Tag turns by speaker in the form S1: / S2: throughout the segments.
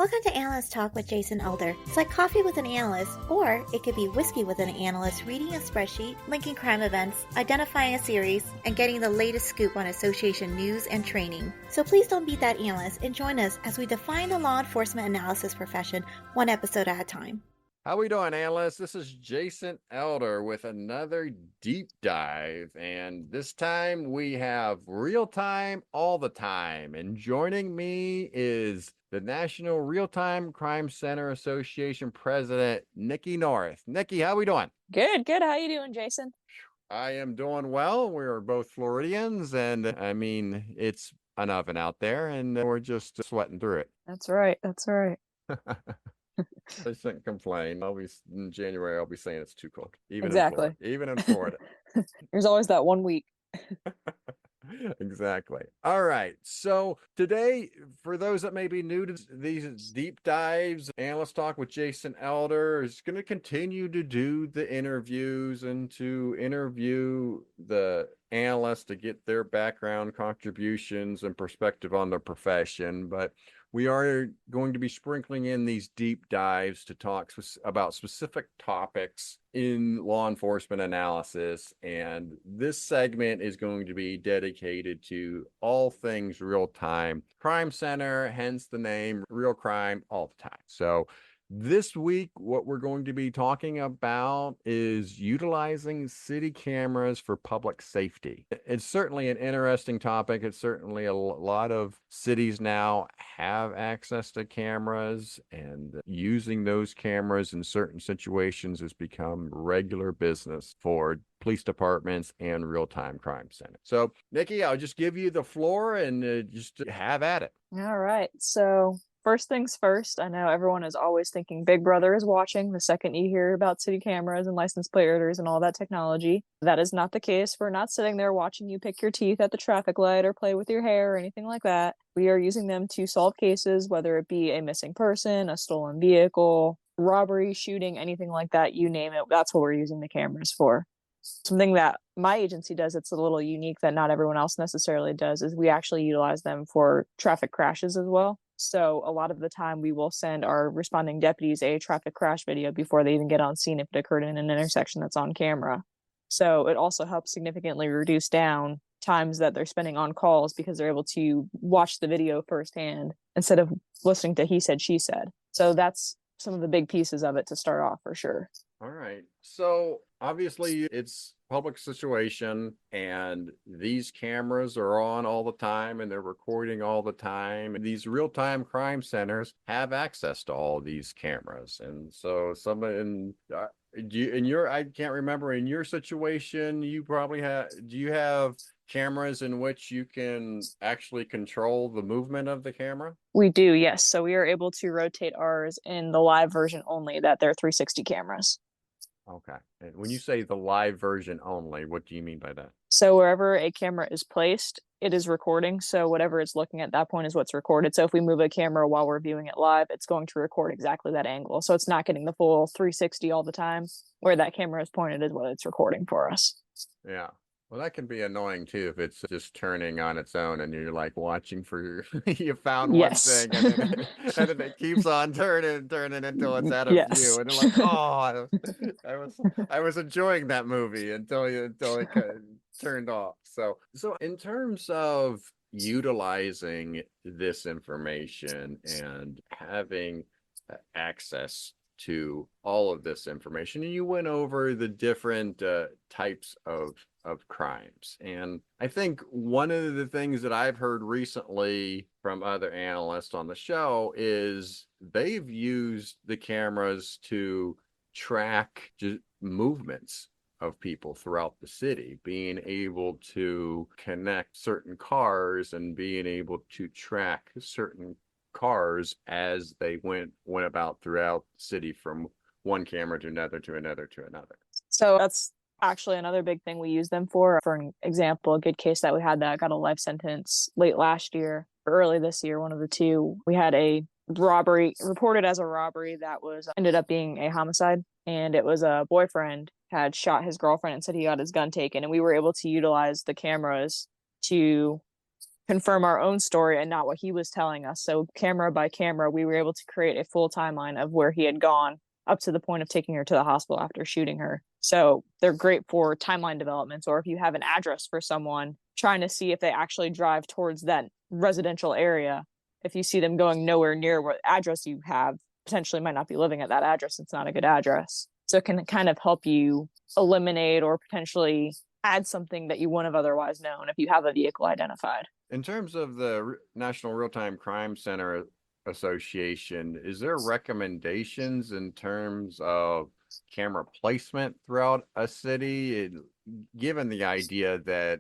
S1: Welcome to Analyst Talk with Jason Elder. It's like coffee with an analyst, or it could be whiskey with an analyst reading a spreadsheet, linking crime events, identifying a series, and getting the latest scoop on association news and training. So please don't be that analyst and join us as we define the law enforcement analysis profession one episode at a time.
S2: How we doing, analysts? This is Jason Elder with another deep dive, and this time we have real time all the time. And joining me is the National Real-Time Crime Center Association President, Nikki North. Nikki, how we doing?
S3: Good. How you doing, Jason?
S2: I am doing well. We are both Floridians, and I mean, it's an oven out there, and we're just sweating through it.
S3: That's right.
S2: I shouldn't complain. In January, I'll be saying it's too cold.
S3: Exactly.
S2: Even in Florida.
S3: There's always that 1 week.
S2: Exactly. All right. So today, for those that may be new to these deep dives, Analyst Talk with Jason Elder is going to continue to do the interviews and to interview the analysts to get their background contributions and perspective on their profession. But we are going to be sprinkling in these deep dives to talk about specific topics in law enforcement analysis. And this segment is going to be dedicated to all things real-time crime center, hence the name Real Crime All the Time. So this week, what we're going to be talking about is utilizing city cameras for public safety. It's certainly an interesting topic. It's certainly a lot of cities now have access to cameras, and using those cameras in certain situations has become regular business for police departments and real-time crime centers. So, Nikki, I'll just give you the floor and just have at it.
S3: All right. So first things first, I know everyone is always thinking Big Brother is watching the second you hear about city cameras and license plate readers and all that technology. That is not the case. We're not sitting there watching you pick your teeth at the traffic light or play with your hair or anything like that. We are using them to solve cases, whether it be a missing person, a stolen vehicle, robbery, shooting, anything like that, you name it. That's what we're using the cameras for. Something that my agency does, it's a little unique that not everyone else necessarily does, is we actually utilize them for traffic crashes as well. So a lot of the time we will send our responding deputies a traffic crash video before they even get on scene if it occurred in an intersection that's on camera. So it also helps significantly reduce down times that they're spending on calls because they're able to watch the video firsthand instead of listening to he said, she said. So that's some of the big pieces of it to start off for sure.
S2: All right. So obviously it's public situation and these cameras are on all the time and they're recording all the time. These real-time crime centers have access to all these cameras. And so I can't remember, in your situation, you probably do you have cameras in which you can actually control the movement of the camera?
S3: We do, yes. So we are able to rotate ours in the live version only, that they're 360 cameras.
S2: Okay. And when you say the live version only, what do you mean by that?
S3: So wherever a camera is placed, it is recording. So whatever it's looking at that point is what's recorded. So if we move a camera while we're viewing it live, it's going to record exactly that angle. So it's not getting the full 360 all the time. Where that camera is pointed is what it's recording for us.
S2: Yeah. Well, that can be annoying too if it's just turning on its own and you're like watching for you found one thing and then it keeps on turning until it's out of view, and you're like, oh, I was enjoying that movie until it turned off. So in terms of utilizing this information and having access to all of this information, and you went over the different types of crimes. And I think one of the things that I've heard recently from other analysts on the show is they've used the cameras to track movements of people throughout the city, being able to connect certain cars and being able to track certain cars as they went about throughout the city from one camera to another to another to another.
S3: So that's actually another big thing we use them for. For an example, a good case that we had that got a life sentence late last year or early this year, one of the two. We had a robbery reported as a robbery that ended up being a homicide, and it was a boyfriend had shot his girlfriend and said he got his gun taken, and we were able to utilize the cameras to confirm our own story and not what he was telling us. So camera by camera, we were able to create a full timeline of where he had gone up to the point of taking her to the hospital after shooting her. So they're great for timeline developments, or if you have an address for someone, trying to see if they actually drive towards that residential area. If you see them going nowhere near what address you have, potentially might not be living at that address. It's not a good address. So it can kind of help you eliminate or potentially add something that you wouldn't have otherwise known if you have a vehicle identified.
S2: In terms of the National Real-Time Crime Center Association, is there recommendations in terms of camera placement throughout a city, given the idea that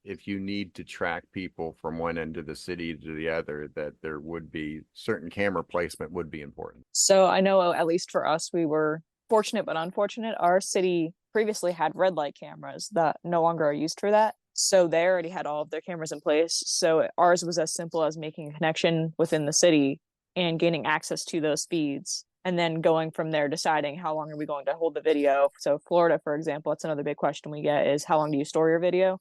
S2: if you need to track people from one end of the city to the other, that there would be certain camera placement would be important?
S3: So I know, at least for us, we were fortunate but unfortunate. Our city previously had red light cameras that no longer are used for that. So they already had all of their cameras in place. So ours was as simple as making a connection within the city and gaining access to those feeds. And then going from there, deciding how long are we going to hold the video. So Florida, for example, that's another big question we get is how long do you store your video?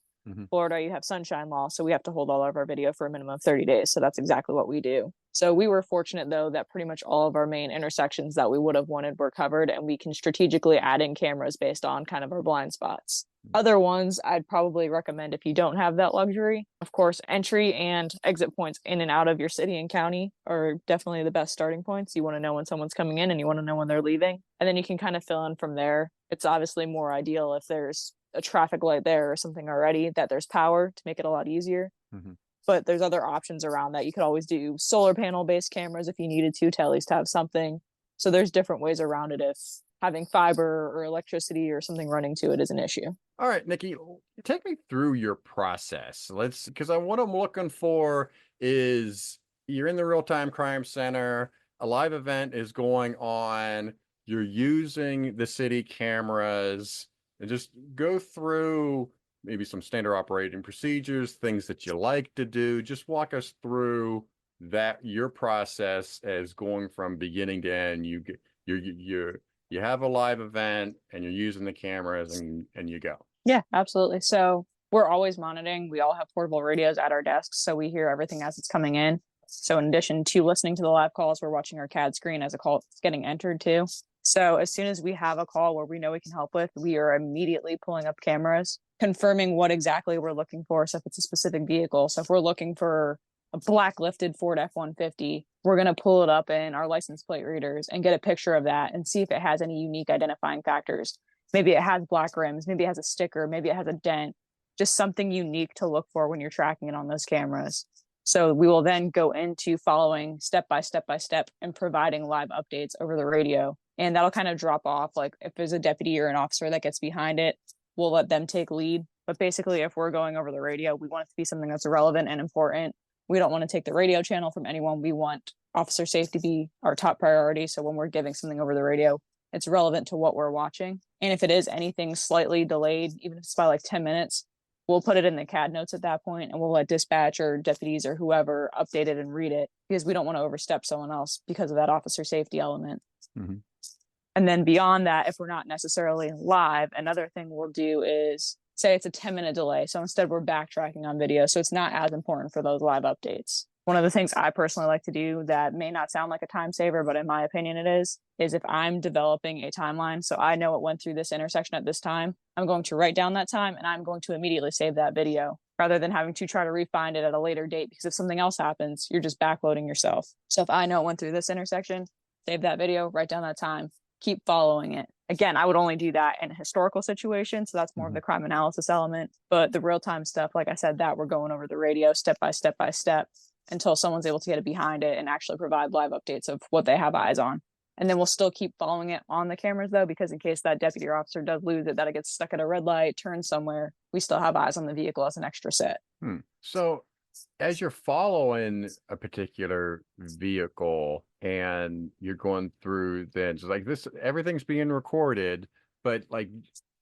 S3: Florida, you have sunshine law, so we have to hold all of our video for a minimum of 30 days. So that's exactly what we do. So we were fortunate, though, that pretty much all of our main intersections that we would have wanted were covered, and we can strategically add in cameras based on kind of our blind spots. Other ones I'd probably recommend if you don't have that luxury. Of course, entry and exit points in and out of your city and county are definitely the best starting points. You want to know when someone's coming in and you want to know when they're leaving. And then you can kind of fill in from there. It's obviously more ideal if there's a traffic light there or something already, that there's power to make it a lot easier. But there's other options around that. You could always do solar panel based cameras if you needed to at least have something. So there's different ways around it if having fiber or electricity or something running to it is an issue.
S2: All right, Nikki, take me through your process. Because what I'm looking for is you're in the Real-Time Crime Center, a live event is going on, you're using the city cameras, and just go through maybe some standard operating procedures, things that you like to do. Just walk us through your process as going from beginning to end. You have a live event and you're using the cameras and you go.
S3: Yeah, absolutely. So we're always monitoring. We all have portable radios at our desks, so we hear everything as it's coming in. So in addition to listening to the live calls, we're watching our CAD screen as a call is getting entered too. So as soon as we have a call where we know we can help with, we are immediately pulling up cameras, confirming what exactly we're looking for. So if it's a specific vehicle, so if we're looking for a black lifted Ford F-150, we're going to pull it up in our license plate readers and get a picture of that and see if it has any unique identifying factors. Maybe it has black rims, maybe it has a sticker, maybe it has a dent, just something unique to look for when you're tracking it on those cameras. So we will then go into following step by step and providing live updates over the radio. And that'll kind of drop off. Like if there's a deputy or an officer that gets behind it, we'll let them take lead. But basically, if we're going over the radio, we want it to be something that's relevant and important. We don't want to take the radio channel from anyone. We want officer safety to be our top priority. So when we're giving something over the radio, it's relevant to what we're watching. And if it is anything slightly delayed, even if it's by like 10 minutes, we'll put it in the CAD notes at that point, and we'll let dispatch or deputies or whoever update it and read it, because we don't want to overstep someone else because of that officer safety element. And then beyond that, if we're not necessarily live, another thing we'll do is say it's a 10-minute delay. So instead we're backtracking on video. So it's not as important for those live updates. One of the things I personally like to do that may not sound like a time saver, but in my opinion it is if I'm developing a timeline, so I know it went through this intersection at this time, I'm going to write down that time and I'm going to immediately save that video rather than having to try to re-find it at a later date, because if something else happens, you're just backloading yourself. So if I know it went through this intersection, save that video, write down that time, keep following it. Again, I would only do that in a historical situation, so that's more of the crime analysis element. But the real-time stuff, like I said, that we're going over the radio step by step until someone's able to get it behind it and actually provide live updates of what they have eyes on. And then we'll still keep following it on the cameras, though, because in case that deputy or officer does lose it, that it gets stuck at a red light, turns somewhere, we still have eyes on the vehicle as an extra set.
S2: So as you're following a particular vehicle and you're going through then, so like this, everything's being recorded, but like,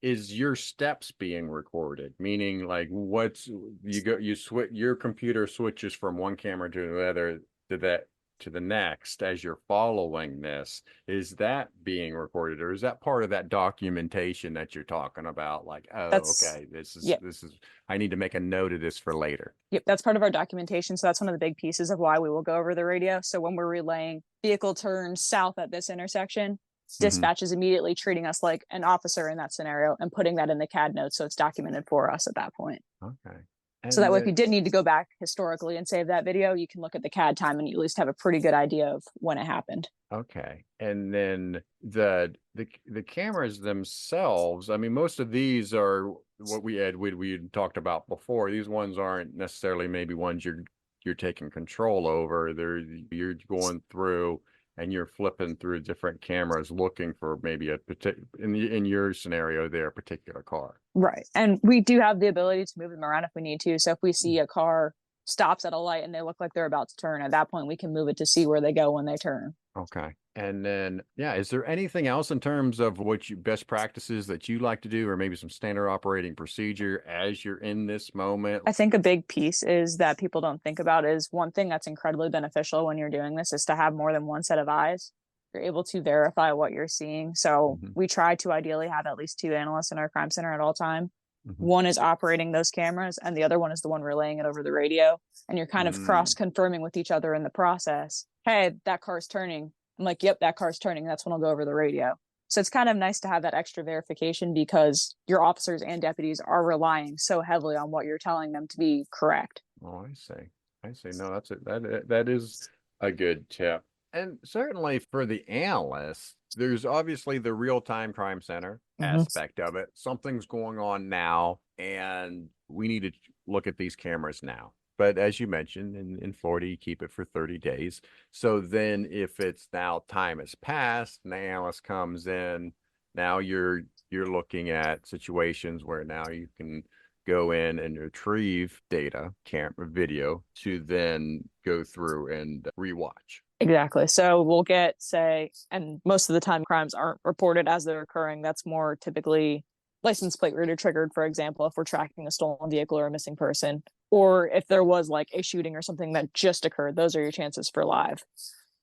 S2: is your steps being recorded? Meaning like you switch, your computer switches from one camera to the other to the next as you're following this. Is that being recorded, or is that part of that documentation that you're talking about? Like, oh,
S3: That's
S2: okay, this
S3: yep.
S2: is I need to make a note of this for later.
S3: Yep, that's part of our documentation. So that's one of the big pieces of why we will go over the radio. So when we're relaying vehicle turns south at this intersection, dispatch is immediately treating us like an officer in that scenario and putting that in the CAD notes, so it's documented for us at that point.
S2: Okay.
S3: So that way, if you did need to go back historically and save that video, you can look at the CAD time and you at least have a pretty good idea of when it happened.
S2: Okay. And then the cameras themselves, I mean, most of these are what we had talked about before. These ones aren't necessarily maybe ones you're taking control over. You're going through and you're flipping through different cameras looking for maybe a particular, in your scenario there, a particular car.
S3: Right. And we do have the ability to move them around if we need to. So if we see a car stops at a light and they look like they're about to turn, at that point we can move it to see where they go when they turn.
S2: Okay. And then, yeah, is there anything else in terms of what best practices that you like to do, or maybe some standard operating procedure as you're in this moment?
S3: I think a big piece is that people don't think about is one thing that's incredibly beneficial when you're doing this is to have more than one set of eyes. You're able to verify what you're seeing. So we try to ideally have at least 2 analysts in our crime center at all time. One is operating those cameras and the other one is the one relaying it over the radio. And you're kind of cross confirming with each other in the process. Hey, that car's turning. I'm like, yep, that car's turning. That's when I'll go over the radio. So it's kind of nice to have that extra verification because your officers and deputies are relying so heavily on what you're telling them to be correct.
S2: Oh, I see. No, that's it. That is a good tip. And certainly for the analysts, there's obviously the real-time crime center aspect of it. Something's going on now, and we need to look at these cameras now. But as you mentioned, in Florida, you keep it for 30 days. So then if it's now time has passed and the analyst comes in, now you're looking at situations where now you can go in and retrieve data, camera, video, to then go through and rewatch.
S3: Exactly. So we'll get, say, and most of the time crimes aren't reported as they're occurring. That's more typically license plate reader triggered, for example, if we're tracking a stolen vehicle or a missing person, or if there was like a shooting or something that just occurred. Those are your chances for live.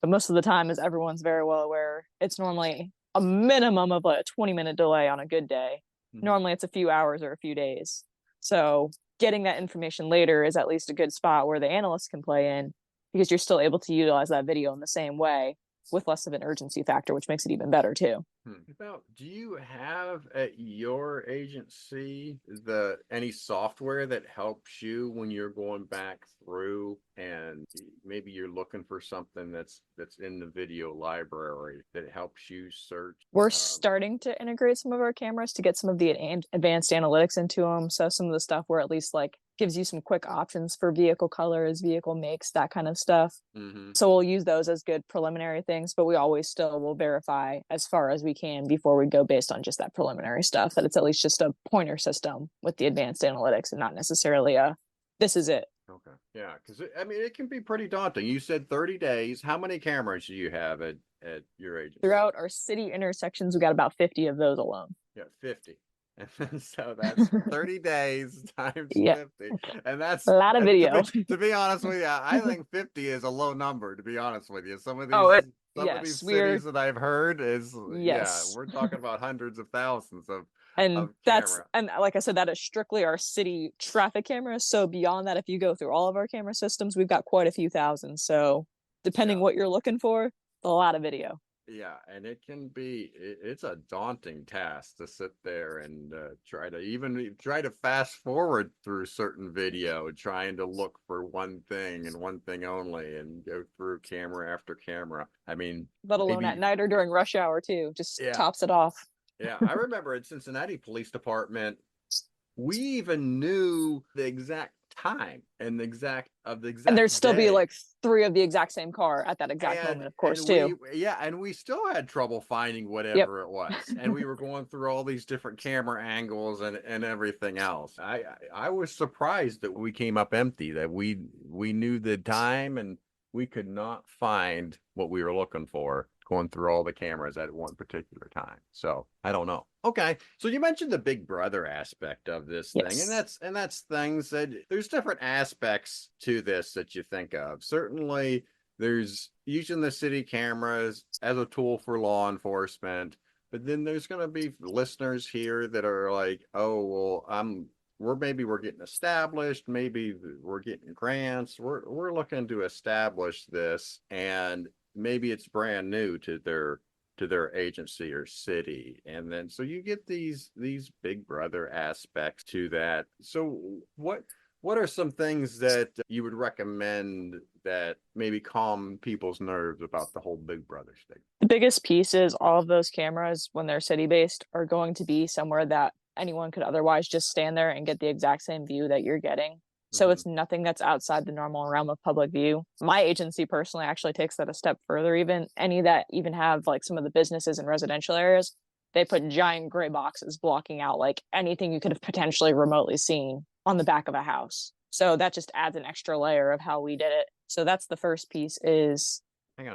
S3: But most of the time, as everyone's very well aware, it's normally a minimum of a 20-minute delay on a good day. Normally it's a few hours or a few days. So getting that information later is at least a good spot where the analysts can play in, because you're still able to utilize that video in the same way with less of an urgency factor, which makes it even better too.
S2: Do you have at your agency any software that helps you when you're going back through and maybe you're looking for something that's in the video library that helps you search?
S3: We're starting to integrate some of our cameras to get some of the advanced analytics into them. So some of the stuff where at least like gives you some quick options for vehicle colors, vehicle makes, that kind of stuff. So we'll use those as good preliminary things, but we always still will verify as far as we can before we go based on just that preliminary stuff, that it's at least just a pointer system with the advanced analytics and not necessarily this is it.
S2: Okay. Yeah, because I mean, it can be pretty daunting. You said 30 days. How many cameras do you have at your agency?
S3: Throughout our city intersections, we got about 50 of those alone.
S2: Yeah, 50. So that's 30 days times 50. And that's
S3: a lot of video.
S2: To be honest with you, I think 50 is a low number, to be honest with you. Some of these of these cities that I've heard is we're talking about hundreds of thousands of
S3: that's camera. And like I said, that is strictly our city traffic cameras. So beyond that, if you go through all of our camera systems, we've got quite a few thousand. So depending what you're looking for, a lot of video.
S2: Yeah, and it can be, it's a daunting task to sit there and try to fast forward through certain video, trying to look for one thing and one thing only and go through camera after camera. I mean,
S3: let alone at night or during rush hour too, just tops it off.
S2: Yeah, I remember at Cincinnati Police Department, we even knew the exact time and and there'd still
S3: be like 3 of the exact same car at that exact moment, of course, too.
S2: And we still had trouble finding whatever it was, and we were going through all these different camera angles and everything else. I was surprised that we came up empty, that we knew the time and we could not find what we were looking for going through all the cameras at one particular time. So I don't know. Okay. So you mentioned the Big Brother aspect of this thing, and that's things that there's different aspects to this that you think of. Certainly there's using the city cameras as a tool for law enforcement, but then there's going to be listeners here that are like, oh, well, we're getting established, maybe we're getting grants, we're looking to establish this, and maybe it's brand new to their agency or city. And then so you get these big brother aspects to that. So what are some things that you would recommend that maybe calm people's nerves about the whole big brother thing?
S3: The biggest piece is all of those cameras, when they're city based, are going to be somewhere that anyone could otherwise just stand there and get the exact same view that you're getting. So it's nothing that's outside the normal realm of public view. My agency personally actually takes that a step further. Even any that even have like some of the businesses in residential areas, they put giant gray boxes blocking out like anything you could have potentially remotely seen on the back of a house. So that just adds an extra layer of how we did it. So that's the first piece, is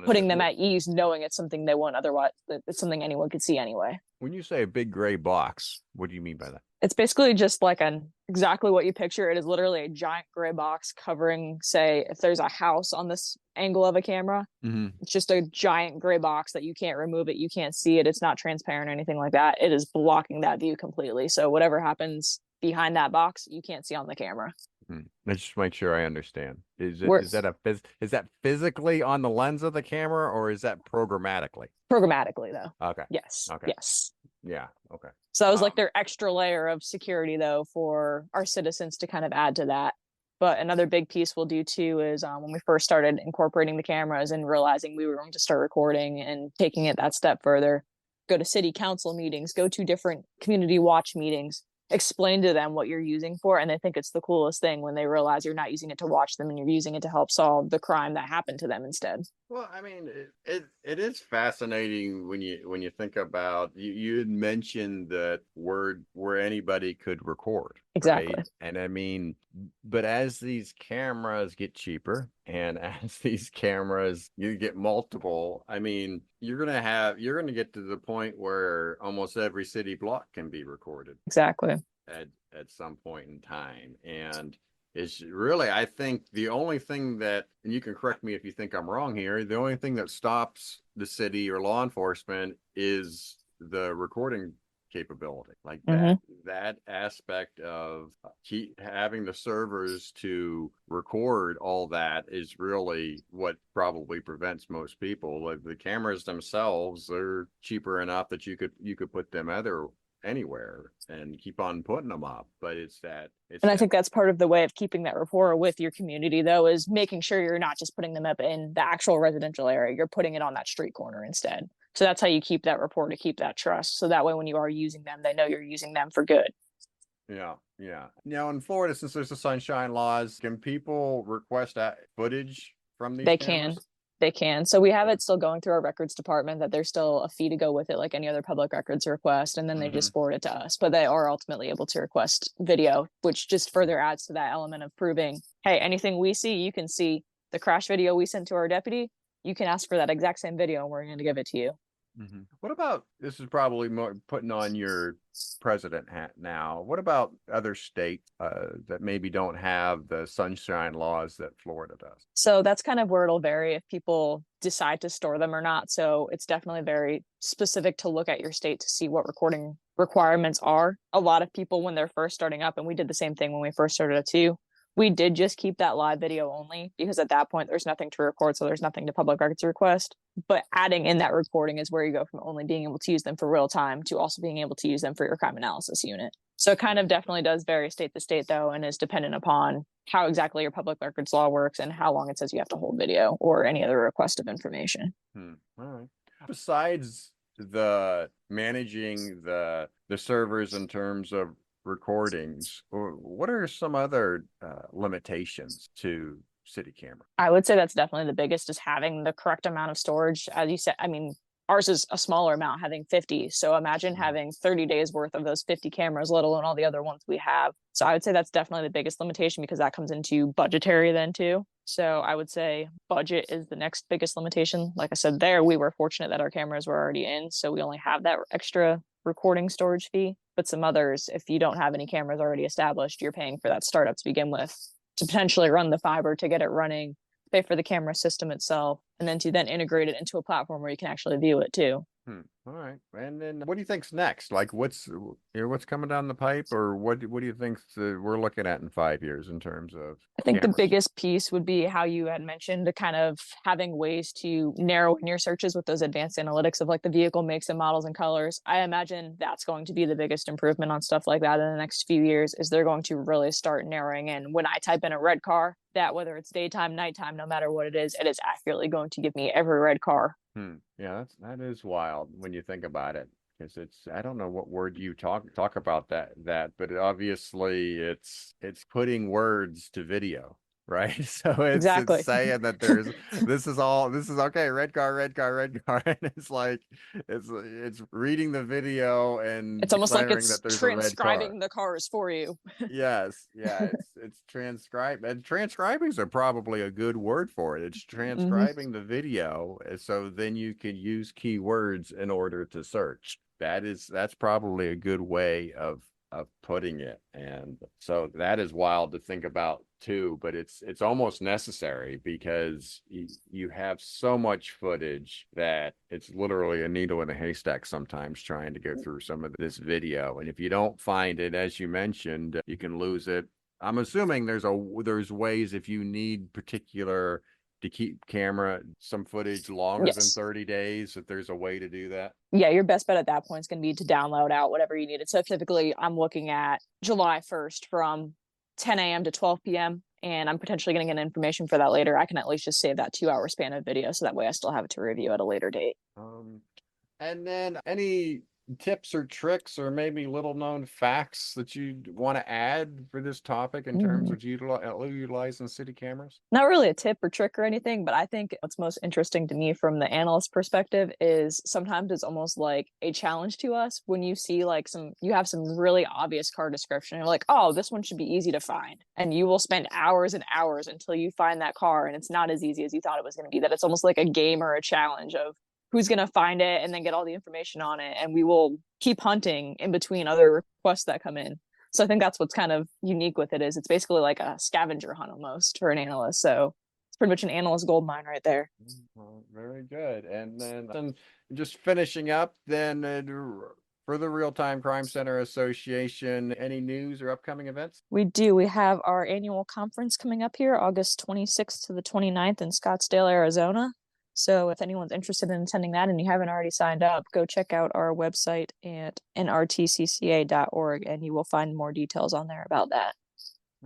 S3: putting them at ease, knowing it's something they won't otherwise, it's something anyone could see anyway.
S2: When you say a big gray box, what do you mean by that?
S3: It's basically just like exactly what you picture. It is literally a giant gray box covering, say, if there's a house on this angle of a camera, it's just a giant gray box that you can't remove it. You can't see it. It's not transparent or anything like that. It is blocking that view completely. So whatever happens behind that box, you can't see on the camera.
S2: Let's just make sure I understand. Is that physically on the lens of the camera, or is that programmatically?
S3: Programmatically, though.
S2: Okay.
S3: Yes.
S2: Okay.
S3: Yes.
S2: Yeah. Okay.
S3: So that was like their extra layer of security, though, for our citizens to kind of add to that. But another big piece we'll do too is when we first started incorporating the cameras and realizing we were going to start recording and taking it that step further, go to city council meetings, go to different community watch meetings, explain to them what you're using for, and they think it's the coolest thing when they realize you're not using it to watch them and you're using it to help solve the crime that happened to them instead.
S2: Well, I mean, it is fascinating when you think about, you had mentioned that where anybody could record.
S3: Exactly.
S2: Right? And I mean, but as these cameras get cheaper and as these cameras, you get multiple, I mean, you're going to get to the point where almost every city block can be recorded.
S3: Exactly.
S2: At some point in time. And it's really, I think the only thing that, and you can correct me if you think I'm wrong here, the only thing that stops the city or law enforcement is the recording capability. Like that aspect of having the servers to record all that is really what probably prevents most people. Like the cameras themselves are cheaper enough that you could put them anywhere and keep on putting them up, but I think
S3: that's part of the way of keeping that rapport with your community, though, is making sure you're not just putting them up in the actual residential area, you're putting it on that street corner instead. So that's how you keep that rapport, to keep that trust, so that way when you are using them, they know you're using them for good.
S2: Yeah. Now in Florida, since there's the sunshine laws, can people request footage from these cameras?
S3: They can. So we have it still going through our records department, that there's still a fee to go with it, like any other public records request, and then they just forward it to us. But they are ultimately able to request video, which just further adds to that element of proving, hey, anything we see, you can see. The crash video we sent to our deputy, you can ask for that exact same video and we're going to give it to you.
S2: What about, this is probably more putting on your president hat now, what about other states that maybe don't have the sunshine laws that Florida does?
S3: So that's kind of where it'll vary if people decide to store them or not. So it's definitely very specific to look at your state to see what recording requirements are. A lot of people, when they're first starting up, and we did the same thing when we first started it too, we did just keep that live video only, because at that point there's nothing to record, so there's nothing to public records request. But adding in that recording is where you go from only being able to use them for real time to also being able to use them for your crime analysis unit. So it kind of definitely does vary state to state, though, and is dependent upon how exactly your public records law works and how long it says you have to hold video or any other request of information.
S2: All right. Besides the managing the servers in terms of recordings, what are some other limitations to city camera?
S3: I would say that's definitely the biggest, is having the correct amount of storage. As you said, I mean, ours is a smaller amount, having 50. So imagine having 30 days worth of those 50 cameras, let alone all the other ones we have. So I would say that's definitely the biggest limitation, because that comes into budgetary then too. So I would say budget is the next biggest limitation. Like I said, we were fortunate that our cameras were already in, so we only have that extra recording storage fee. But some others, if you don't have any cameras already established, you're paying for that startup to begin with, to potentially run the fiber, to get it running, pay for the camera system itself, and then to then integrate it into a platform where you can actually view it too.
S2: All right. And then what do you think's next? Like what's coming down the pipe, or what do you think we're looking at in 5 years in terms of
S3: I think
S2: cameras?
S3: the biggest piece would be how you had mentioned, to kind of having ways to narrow in your searches with those advanced analytics of like the vehicle makes and models and colors. I imagine that's going to be the biggest improvement on stuff like that in the next few years, is they're going to really start narrowing in. When I type in a red car, that whether it's daytime, nighttime, no matter what it is accurately going to give me every red car.
S2: Yeah, that is wild when you think about it, because I don't know what word you talk about that, but obviously it's putting words to video, right? So
S3: Exactly.
S2: it's saying that this is okay, red car, and it's like it's reading the video and
S3: It's almost like it's
S2: that there's a red car.
S3: transcribing the cars for you.
S2: Yes, yeah, it's transcribe, and transcribings are probably a good word for it. It's transcribing the video, so then you can use keywords in order to search. That's probably a good way of putting it, and so that is wild to think about too. But it's almost necessary, because you have so much footage that it's literally a needle in a haystack sometimes trying to go through some of this video, and if you don't find it, as you mentioned, you can lose it. I'm assuming there's ways, if you need particular to keep some footage longer than 30 days, if there's a way to do that.
S3: Yeah, your best bet at that point is going to be to download out whatever you needed. So typically I'm looking at July 1st from 10 a.m. to 12 p.m. and I'm potentially going to get information for that later. I can at least just save that 2-hour span of video, so that way I still have it to review at a later date.
S2: And then any tips or tricks or maybe little known facts that you want to add for this topic in terms of utilizing city cameras?
S3: Not really a tip or trick or anything, but I think what's most interesting to me from the analyst perspective is sometimes it's almost like a challenge to us when you see like you have some really obvious car description. You're like, oh, this one should be easy to find. And you will spend hours and hours until you find that car, and it's not as easy as you thought it was going to be. That it's almost like a game or a challenge of who's going to find it and then get all the information on it. And we will keep hunting in between other requests that come in. So I think that's what's kind of unique with it, is it's basically like a scavenger hunt almost for an analyst. So it's pretty much an analyst gold mine right there.
S2: Well, very good. And then just finishing up then, for the Real-Time Crime Center Association, any news or upcoming events?
S3: We do. We have our annual conference coming up here, August 26th to the 29th in Scottsdale, Arizona. So if anyone's interested in attending that and you haven't already signed up, go check out our website at nrtcca.org and you will find more details on there about that.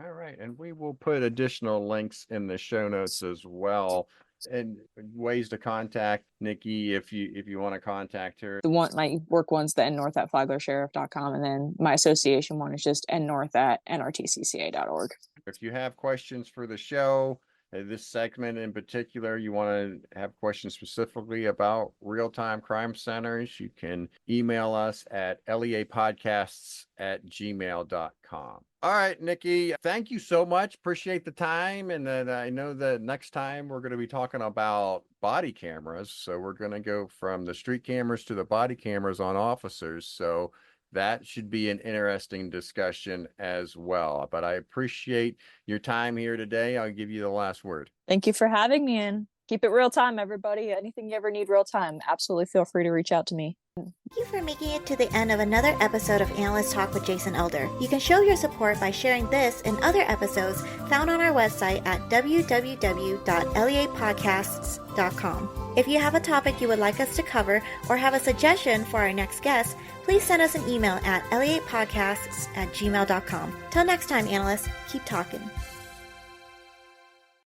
S2: All right. And we will put additional links in the show notes as well, and ways to contact Nikki if you want to contact her.
S3: My work one's the nnorth@flaglersheriff.com, and then my association one is just nnorth@nrtcca.org.
S2: If you have questions for the show, this segment in particular, you want to have questions specifically about real-time crime centers, you can email us at leapodcasts@gmail.com. All right, Nikki, thank you so much. Appreciate the time. And then I know that next time we're going to be talking about body cameras. So we're going to go from the street cameras to the body cameras on officers. So that should be an interesting discussion as well. But I appreciate your time here today. I'll give you the last word.
S3: Thank you for having me, and keep it real time, everybody. Anything you ever need real time, absolutely feel free to reach out to me.
S1: Thank you for making it to the end of another episode of Analyst Talk with Jason Elder. You can show your support by sharing this and other episodes found on our website at www.leapodcasts.com. If you have a topic you would like us to cover or have a suggestion for our next guest, please send us an email at leapodcasts@gmail.com. Till next time, analysts, keep talking.